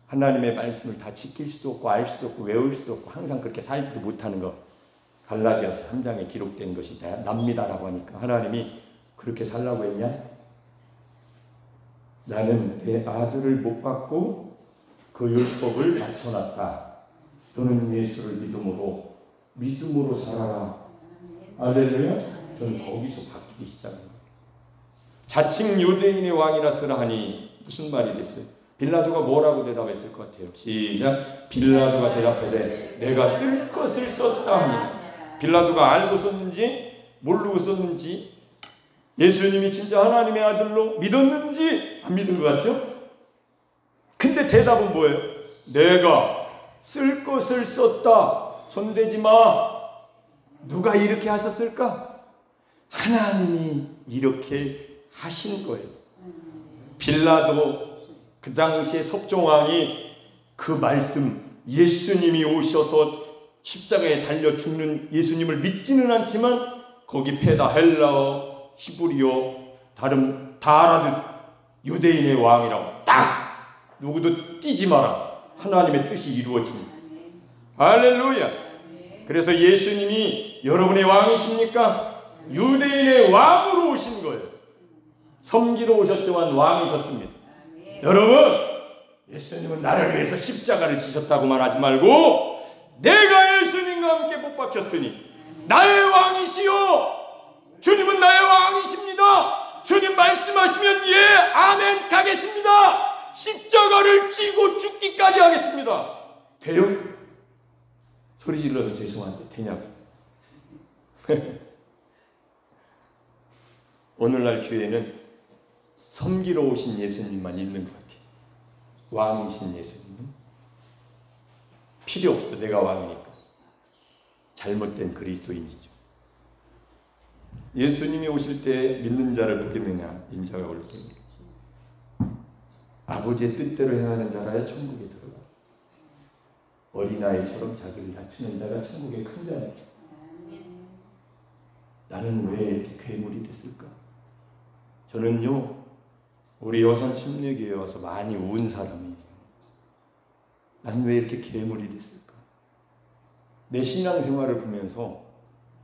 하나님의 말씀을 다 지킬 수도 없고 알 수도 없고 외울 수도 없고 항상 그렇게 살지도 못하는 것. 갈라디아서 3장에 기록된 것이 납니다라고 하니까 하나님이 그렇게 살라고 했냐? 나는 내 아들을 못 받고 그 율법을 맞춰놨다. 너는 예수를 믿음으로 살아라. 할렐루야. 저는 거기서 바뀌기 시작한 거예요. 자칭 유대인의 왕이라 쓰라 하니 무슨 말이 됐어요? 빌라도가 뭐라고 대답했을 것 같아요? 시작. 빌라도가 대답하되 내가 쓸 것을 썼다 하니. 빌라도가 알고 썼는지 모르고 썼는지, 예수님이 진짜 하나님의 아들로 믿었는지 안 믿은 것 같죠? 근데 대답은 뭐예요? 내가 쓸 것을 썼다. 손대지 마. 누가 이렇게 하셨을까? 하나님이 이렇게 하신 거예요. 빌라도 그 당시에 섭종왕이 그 말씀, 예수님이 오셔서 십자가에 달려 죽는 예수님을 믿지는 않지만 거기 페다 헬라어 히브리어 다른 다 알아듣 유대인의 왕이라고 딱 누구도 띄지 마라. 하나님의 뜻이 이루어집니다. 할렐루야. 그래서 예수님이 여러분의 왕이십니까? 유대인의 왕으로 오신 거예요. 섬기러 오셨지만 왕이셨습니다. 여러분, 예수님은 나를 위해서 십자가를 지셨다고 말하지 말고 내가 예수님과 함께 못 박혔으니 나의 왕이시요 주님은 나의 왕이십니다. 주님 말씀하시면 예, 아멘 가겠습니다. 십자가를 지고 죽기까지 하겠습니다. 돼요? 소리 질러서 죄송한데 되냐고. 오늘날 교회는 섬기러 오신 예수님만 있는 것 같아요. 왕이신 예수님은 필요 없어. 내가 왕이니까. 잘못된 그리스도인이죠. 예수님이 오실 때 믿는 자를 보겠느냐? 인자가 올 때 아버지의 뜻대로 행하는 자라야 천국에 들어가. 어린아이처럼 자기를 낮추는 자가 천국의 큰 자야. 아멘. 나는 왜 이렇게 괴물이 됐을까? 저는요, 우리 여산 침례교회에 와서 많이 운 사람이에요. 난 왜 이렇게 괴물이 됐을까? 내 신앙생활을 보면서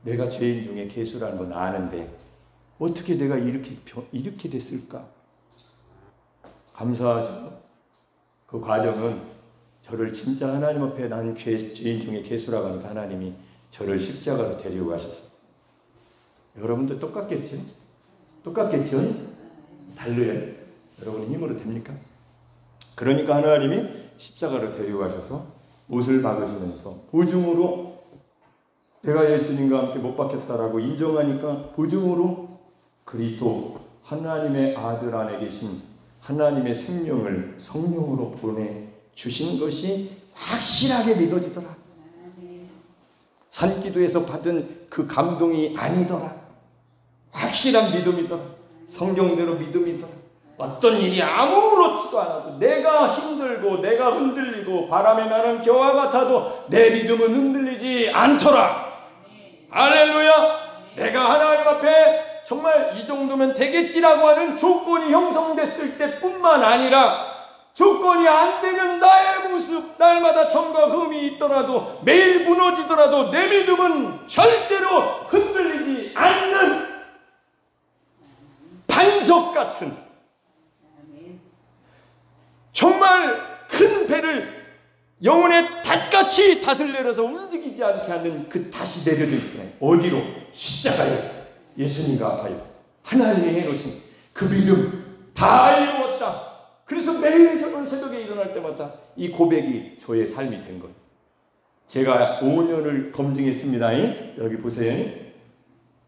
내가 죄인 중에 괴수라는 건 아는데 어떻게 내가 이렇게 됐을까? 감사하죠. 그 과정은 저를 진짜 하나님 앞에 난 죄인 중에 괴수라고 하는 하나님이 저를 십자가로 데리고 가셨어요. 여러분도 똑같겠죠? 똑같겠죠? 달라요. 여러분 힘으로 됩니까? 그러니까 하나님이 십자가로 데리고 가셔서 옷을 박으시면서 보증으로 내가 예수님과 함께 못 박혔다라고 인정하니까 보증으로 그리스도 하나님의 아들 안에 계신 하나님의 생명을 성령으로 보내주신 것이 확실하게 믿어지더라. 산기도에서 받은 그 감동이 아니더라. 확실한 믿음이더라. 성경대로 믿음이더라. 어떤 일이 아무렇지도 않아도 내가 힘들고 내가 흔들리고 바람에 나는 겨와 같아도 내 믿음은 흔들리지 않더라. 할렐루야. 내가 하나님 앞에 정말 이 정도면 되겠지라고 하는 조건이 형성됐을 때뿐만 아니라 조건이 안 되는 나의 모습, 날마다 점과 흠이 있더라도 매일 무너지더라도 내 믿음은 절대로 흔들리지 않는 반석 같은 정말 큰 배를 영혼의 닷같이 닷을 내려서 움직이지 않게 하는 그 닷이 내려져 있구나. 어디로? 십자가에 예수님과 아파요. 하나님이 해놓으신 그 믿음 다 이루었다. 그래서 매일 저는 새벽에 일어날 때마다 이 고백이 저의 삶이 된 거예요. 제가 5년을 검증했습니다. 여기 보세요.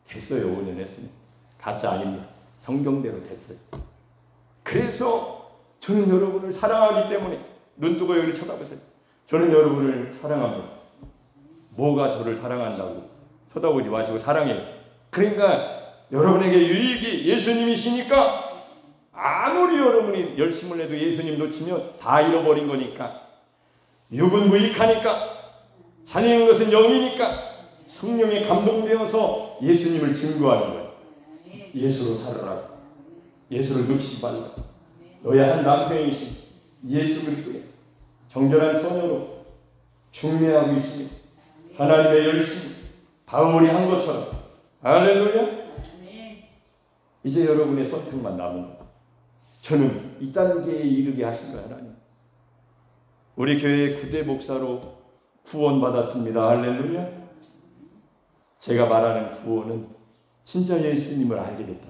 됐어요. 5년 했습니다. 가짜 아닙니다. 성경대로 됐어요. 그래서 저는 여러분을 사랑하기 때문에 눈 뜨고 여기를 쳐다보세요. 저는 여러분을 사랑합니다. 뭐가 저를 사랑한다고 쳐다보지 마시고 사랑해요. 그러니까 여러분에게 유익이 예수님이시니까 아무리 여러분이 열심을 해도 예수님 놓치면 다 잃어버린 거니까 육은 무익하니까 살리는 것은 영이니까 성령에 감동되어서 예수님을 증거하는 거예요. 예수로 살아라. 예수를 놓치지 말라. 너의 한 남편이신 예수 그리스도의 정결한 소녀로 중매하고 있습니다. 하나님의 열심 바울이 한 것처럼. 할렐루야. 이제 여러분의 선택만 남은 것. 저는 이 단계에 이르게 하신 거예요. 하나님. 우리 교회 9대 목사로 구원받았습니다. 할렐루야. 제가 말하는 구원은 진짜 예수님을 알게 됐다.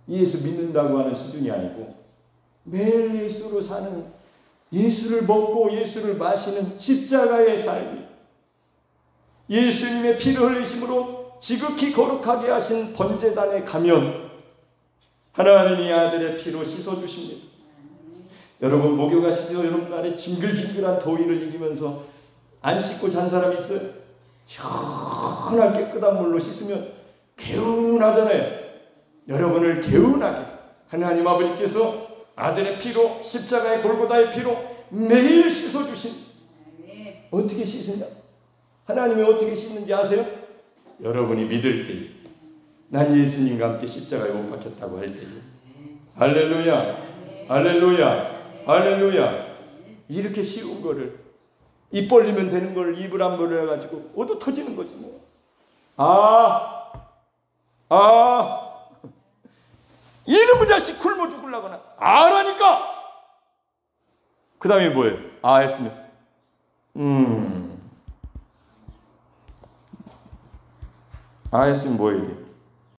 예수 믿는다고 하는 수준이 아니고 매일 예수로 사는, 예수를 먹고 예수를 마시는 십자가의 삶이, 예수님의 피를 흘리심으로 지극히 거룩하게 하신 번제단에 가면 하나님이 아들의 피로 씻어주십니다. 여러분 목욕하시죠? 여러분날에 징글징글한 더위를 이기면서 안 씻고 잔 사람 있어요? 시원한 깨끗한 물로 씻으면 개운하잖아요. 여러분을 개운하게 하나님 아버지께서 아들의 피로, 십자가의 골고다의 피로 매일 씻어주신. 어떻게 씻으냐? 하나님이 어떻게 씻는지 아세요? 여러분이 믿을 때, 난 예수님과 함께 십자가에 못 박혔다고 할 때, 할렐루야, 할렐루야, 할렐루야. 이렇게 쉬운 거를, 입 벌리면 되는 걸 입을 안 벌려가지고 얻어 터지는 거지 뭐. 이놈의 자식 굶어 죽으려거나 아라니까. 그 다음에 뭐예요? 했으면 했으면 뭐 해야 돼?